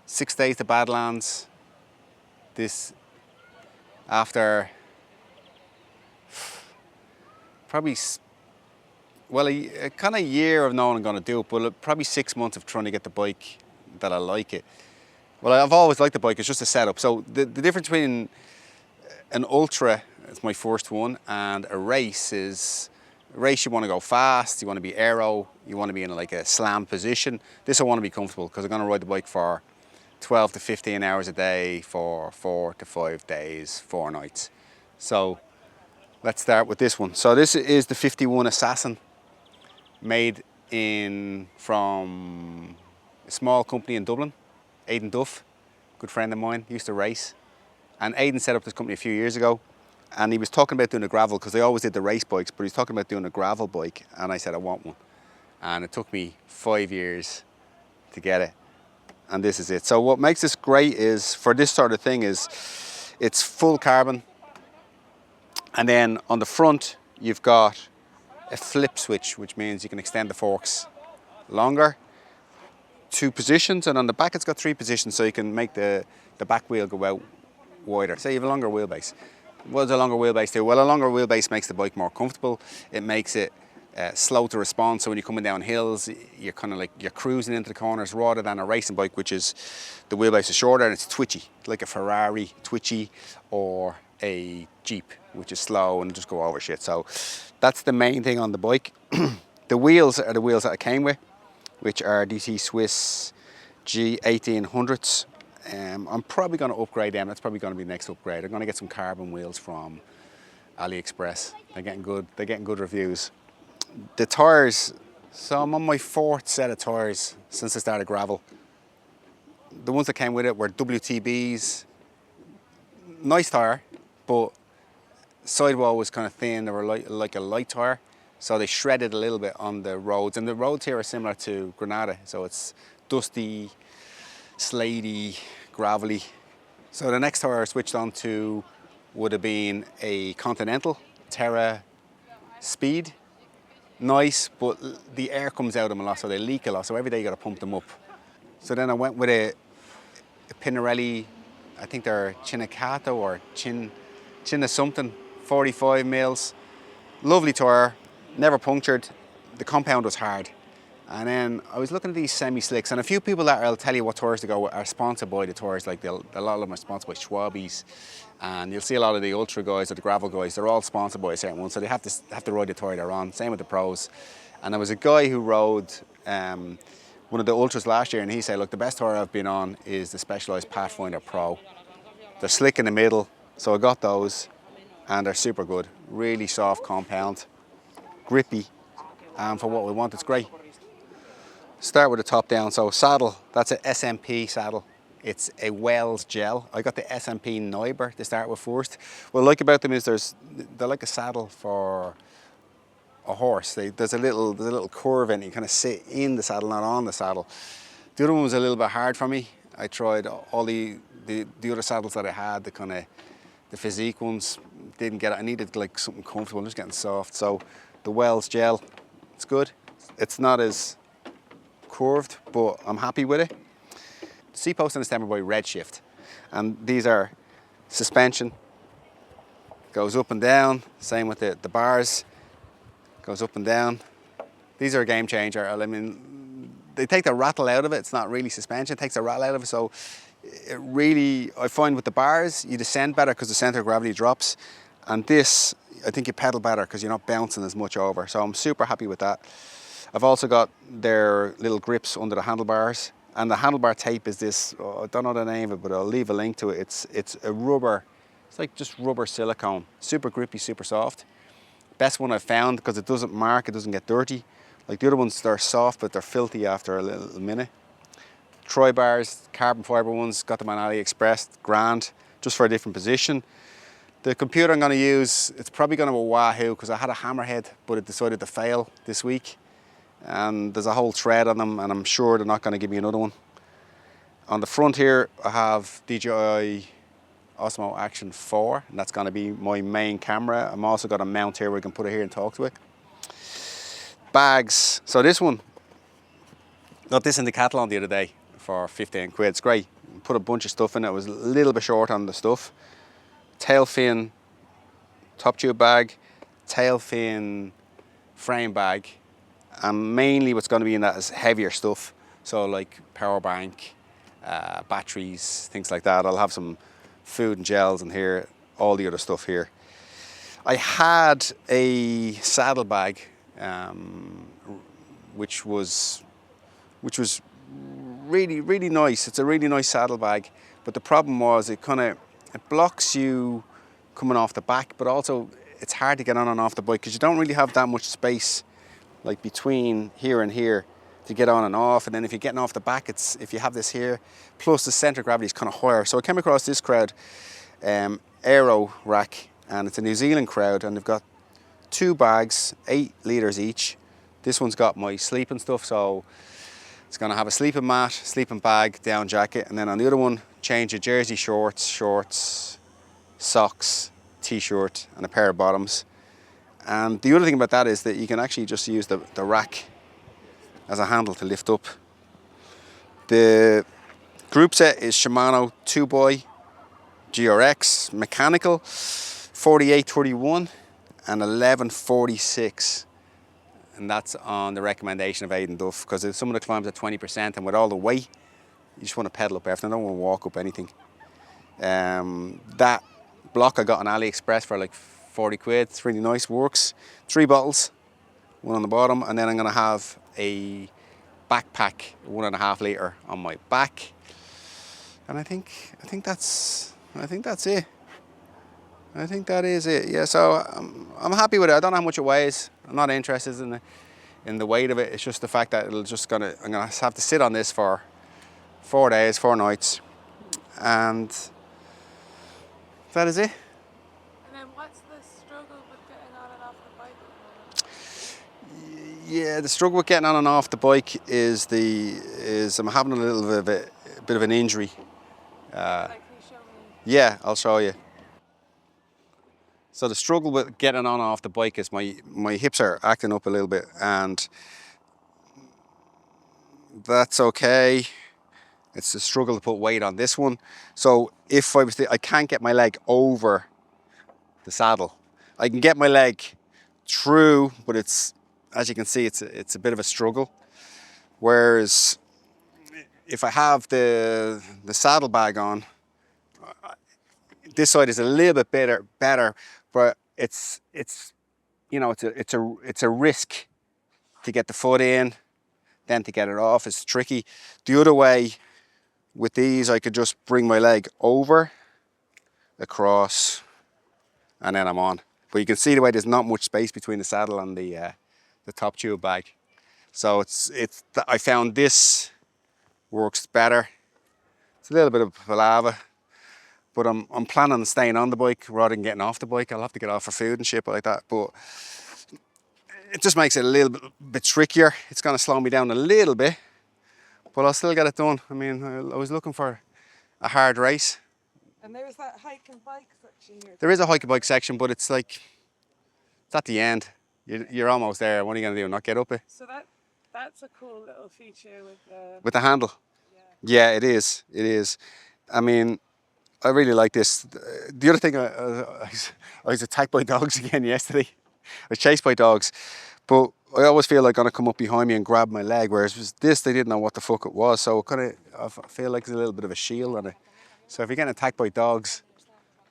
6 days to Badlands. This after probably, well, a kind of year of knowing I'm going to do it, but probably 6 months of trying to get the bike that I like it. Well, I've always liked the bike, it's just a setup. So the difference between an ultra, it's my first one, and a race is, a race you want to go fast, you want to be aero, you want to be in like a slam position. This I want to be comfortable because I'm going to ride the bike for 12 to 15 hours a day for 4 to 5 days, 4 nights. So let's start with this one. So this is the Fiftyone Assassin, made from a small company in Dublin. Aidan Duff, good friend of mine, used to race. And Aidan set up this company a few years ago, and he was talking about doing a gravel, because they always did the race bikes, but he's talking about doing a gravel bike, and I said I want one. And it took me 5 years to get it, and this is it. So what makes this great is, for this sort of thing, is it's full carbon, and then on the front you've got a flip switch, which means you can extend the forks longer, 2 positions, and on the back it's got 3 positions, so you can make the back wheel go out wider. So you have a longer wheelbase. What does a longer wheelbase do? Well, a longer wheelbase makes the bike more comfortable. It makes it slow to respond, so when you're coming down hills, you're kind of like, you're cruising into the corners, rather than a racing bike, which is, the wheelbase is shorter and it's twitchy, like a Ferrari twitchy, or a Jeep, which is slow and just go over shit. So that's the main thing on the bike. The wheels are the wheels that I came with, which are DT Swiss G1800s. I'm probably going to upgrade them. That's probably going to be the next upgrade. I'm going to get some carbon wheels from AliExpress. They're getting good reviews. The tyres, so I'm on my 4th set of tyres since I started gravel. The ones that came with it were WTBs. Nice tyre, but sidewall was kind of thin. They were like a light tyre, so they shredded a little bit on the roads. And the roads here are similar to Grenada, so it's dusty, slatey, gravelly. So the next tyre I switched on to would have been a Continental Terra Speed. Nice, but the air comes out of them a lot, so they leak a lot, so every day you got to pump them up. So then I went with a Pinarelli, I think they're Chinakato or Chinna something, 45 mils. Lovely tyre, never punctured. The compound was hard. And then I was looking at these semi-slicks, and a few people that will tell you what tyres to go with are sponsored by the tyres. Like a lot of them are sponsored by Schwabies, and you'll see a lot of the ultra guys or the gravel guys, they're all sponsored by a certain one, so they have to ride the tyre they're on. Same with the pros. And there was a guy who rode one of the ultras last year, and he said, look, the best tyre I've been on is the Specialized Pathfinder Pro. They're slick in the middle, so I got those, and they're super good. Really soft compound, grippy, and for what we want, it's great. Start with the top down. So saddle, that's an SMP saddle. It's a Wells gel. I got the SMP Neuber to start with first. What I like about them is they're like a saddle for a horse. There's a little curve in it. You kind of sit in the saddle, not on the saddle. The other one was a little bit hard for me. I tried all the other saddles that I had, the physique ones, didn't get it. I needed like something comfortable, I'm just getting soft. So the Wells gel, it's good. It's not as curved, but I'm happy with it. The seat post and the stemmer by Redshift, and these are suspension, goes up and down. Same with the bars, goes up and down. These are a game changer. I mean, they take the rattle out of it. It's not really suspension, it takes the rattle out of it. So it really, I find with the bars, you descend better because the center of gravity drops, and this, I think you pedal better because you're not bouncing as much over. So I'm super happy with that. I've also got their little grips under the handlebars, and the handlebar tape is this, I don't know the name of it, but I'll leave a link to it. It's a rubber, it's like just rubber silicone, super grippy, super soft. Best one I've found because it doesn't mark, it doesn't get dirty. Like the other ones, they're soft, but they're filthy after a little minute. Troy bars, carbon fiber ones, got them on AliExpress, grand, just for a different position. The computer I'm going to use, it's probably going to be a Wahoo because I had a Hammerhead, but it decided to fail this week. And there's a whole thread on them, and I'm sure they're not going to give me another one. On the front here, I have DJI Osmo Action 4, and that's going to be my main camera. I'm also got a mount here where I can put it here and talk to it. Bags. So this one, got this in the Decathlon the other day for 15 quid. It's great. Put a bunch of stuff in it. It was a little bit short on the stuff. Tailfin top tube bag, Tailfin frame bag, and mainly what's going to be in that is heavier stuff. So like power bank, batteries, things like that. I'll have some food and gels in here, all the other stuff here. I had a saddle bag, which was really nice. It's a really nice saddle bag, but the problem was it blocks you coming off the back, but also it's hard to get on and off the bike because you don't really have that much space like between here and here to get on and off. And then if you're getting off the back, if you have this here, plus the center of gravity is kind of higher. So I came across this crowd, Aereo rack, and it's a New Zealand crowd, and they've got 2 bags, 8 litres each. This one's got my sleeping stuff, so it's going to have a sleeping mat, sleeping bag, down jacket, and then on the other one, change of jersey shorts, socks, t-shirt, and a pair of bottoms. And the other thing about that is that you can actually just use the rack as a handle to lift up. The group set is Shimano 2x GRX mechanical, 4831 and 1146. And that's on the recommendation of Aidan Duff, because some of the climbs at 20%, and with all the weight, you just want to pedal up everything. I don't want to walk up anything. That block I got on AliExpress for like 40 quid. It's really nice, works. 3 bottles, 1 on the bottom, and then I'm going to have a backpack, 1.5 litre on my back. And I think that's it. I think that is it. Yeah, so I'm happy with it. I don't know how much it weighs. I'm not interested in the weight of it. It's just the fact that I'm gonna have to sit on this for 4 days, 4 nights, and that is it. And then what's the struggle with getting on and off the bike? Yeah, the struggle with getting on and off the bike is I'm having a little bit of an injury. Can you show me? Yeah, I'll show you. So the struggle with getting on and off the bike is my hips are acting up a little bit, and that's okay. It's a struggle to put weight on this one. So if I can't get my leg over the saddle. I can get my leg through, but it's, as you can see, it's a bit of a struggle. Whereas if I have the saddle bag on, this side is a little bit better, but it's you know, it's a risk to get the foot in, then to get it off. It's tricky. The other way with these, I could just bring my leg over, across, and then I'm on. But you can see the way there's not much space between the saddle and the top tube bag. So I found this works better. It's a little bit of palaver, but I'm planning on staying on the bike rather than getting off the bike. I'll have to get off for food and shit like that, but it just makes it a little bit trickier. It's going to slow me down a little bit, but I'll still get it done. I mean, I was looking for a hard race. And there's that hike and bike section here. There is a hike and bike section, but it's like, it's at the end. You're almost there. What are you going to do, not get up it? So that's a cool little feature with the handle. Yeah, it is. It is. I mean, I really like this. The other thing, I was attacked by dogs again yesterday. I was chased by dogs, but I always feel like they're going to come up behind me and grab my leg, whereas with this, they didn't know what the fuck it was. So I feel like there's a little bit of a shield on it. So if you're getting attacked by dogs,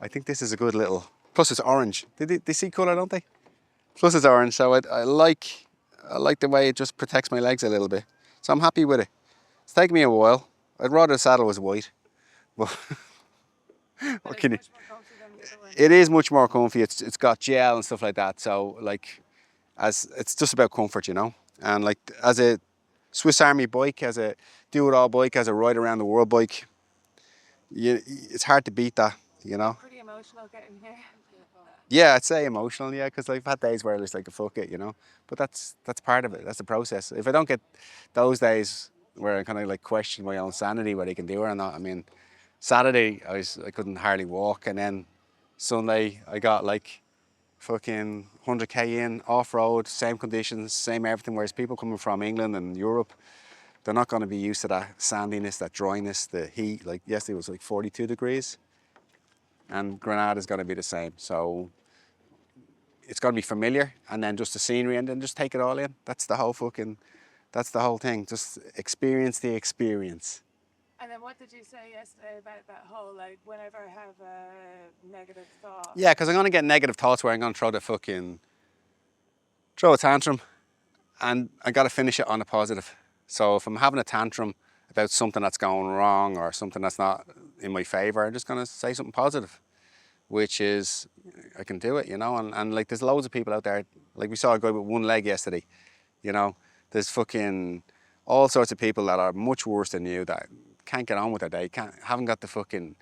I think this is a good little, plus it's orange. They see colour, don't they? Plus it's orange, so I like the way it just protects my legs a little bit. So I'm happy with it. It's taken me a while. I'd rather the saddle was white, but what can you? It is much more comfy. It's got gel and stuff like that. So like, it's just about comfort, you know. And like as a Swiss Army bike, as a do-it-all bike, as a ride around the world bike, it's hard to beat that, you know. Pretty emotional getting here. Yeah, I'd say emotional, yeah, because I've had days where it's like, fuck it, you know. But that's part of it. That's the process. If I don't get those days where I kind of like question my own sanity, whether I can do it or not. I mean, Saturday I couldn't hardly walk, and then Sunday I got like fucking 100k in off road, same conditions, same everything. Whereas people coming from England and Europe, They're not going to be used to that sandiness, that dryness, the heat. Like yesterday was like 42 degrees, and Grenada's going to be the same. So it's going to be familiar, and then just the scenery, and then just take it all in. That's the whole thing. Just experience the experience. And then what did you say yesterday about that whole, like, whenever I have a negative thought? Yeah, because I'm going to get negative thoughts where I'm going to throw a tantrum, and I got to finish it on a positive. So if I'm having a tantrum about something that's going wrong or something that's not in my favor, I'm just going to say something positive, which is, I can do it, you know. And like, there's loads of people out there. Like, we saw a guy with one leg yesterday, you know. There's fucking all sorts of people that are much worse than you that can't get on with their day, haven't got the fucking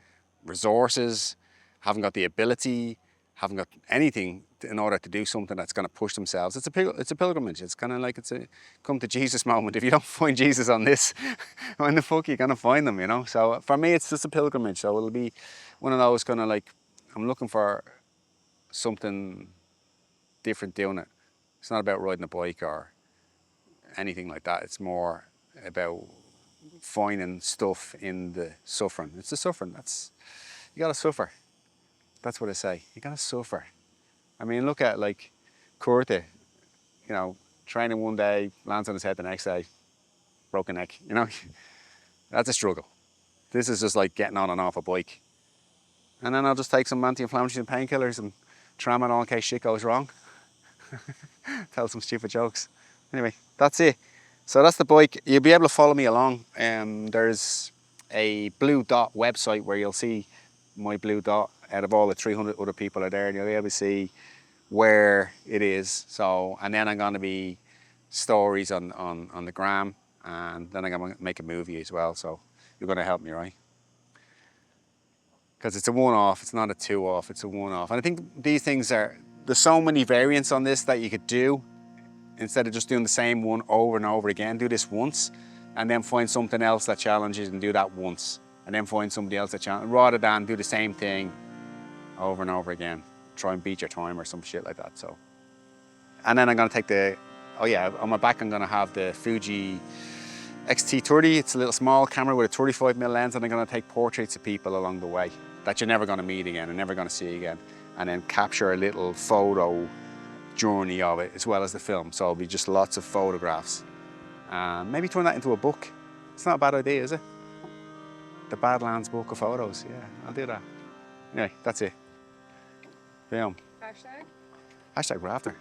resources, haven't got the ability, haven't got anything in order to do something that's going to push themselves. It's a pilgrimage. It's kind of like it's a come to Jesus moment. If you don't find Jesus on this, when the fuck are you going to find them, you know? So for me, it's just a pilgrimage. So it'll be one of those kind of like, I'm looking for something different doing it. It's not about riding a bike or anything like that. It's more about finding stuff in the suffering. It's the suffering. You gotta suffer. That's what I say. You gotta suffer. I mean, look at like Curta, you know, training one day, lands on his head the next day, broken neck, you know. That's a struggle. This is just like getting on and off a bike. And then I'll just take some anti-inflammatories and painkillers and tram it on in case shit goes wrong. Tell some stupid jokes. Anyway, that's it. So that's the bike. You'll be able to follow me along. There's a Blue Dot website where you'll see my Blue Dot out of all the 300 other people are there, and you'll be able to see where it is. So, and then I'm going to be stories on the gram, and then I'm going to make a movie as well. So you're going to help me, right? Because it's a one-off. It's not a two-off. It's a one-off. And I think these things there's so many variants on this that you could do. Instead of just doing the same one over and over again, do this once and then find something else that challenges and do that once. And then find somebody else that challenges, rather than do the same thing over and over again. Try and beat your time or some shit like that. So, and then I'm gonna take on my back I'm gonna have the Fuji X-T30. It's a little small camera with a 35mm lens, and I'm gonna take portraits of people along the way that you're never gonna meet again and never gonna see again. And then capture a little photo journey of it as well as the film. So it'll be just lots of photographs. Maybe turn that into a book. It's not a bad idea, is it? The Badlands book of photos. Yeah, I'll do that. Anyway, that's it. Film. Hashtag? Hashtag Rafter.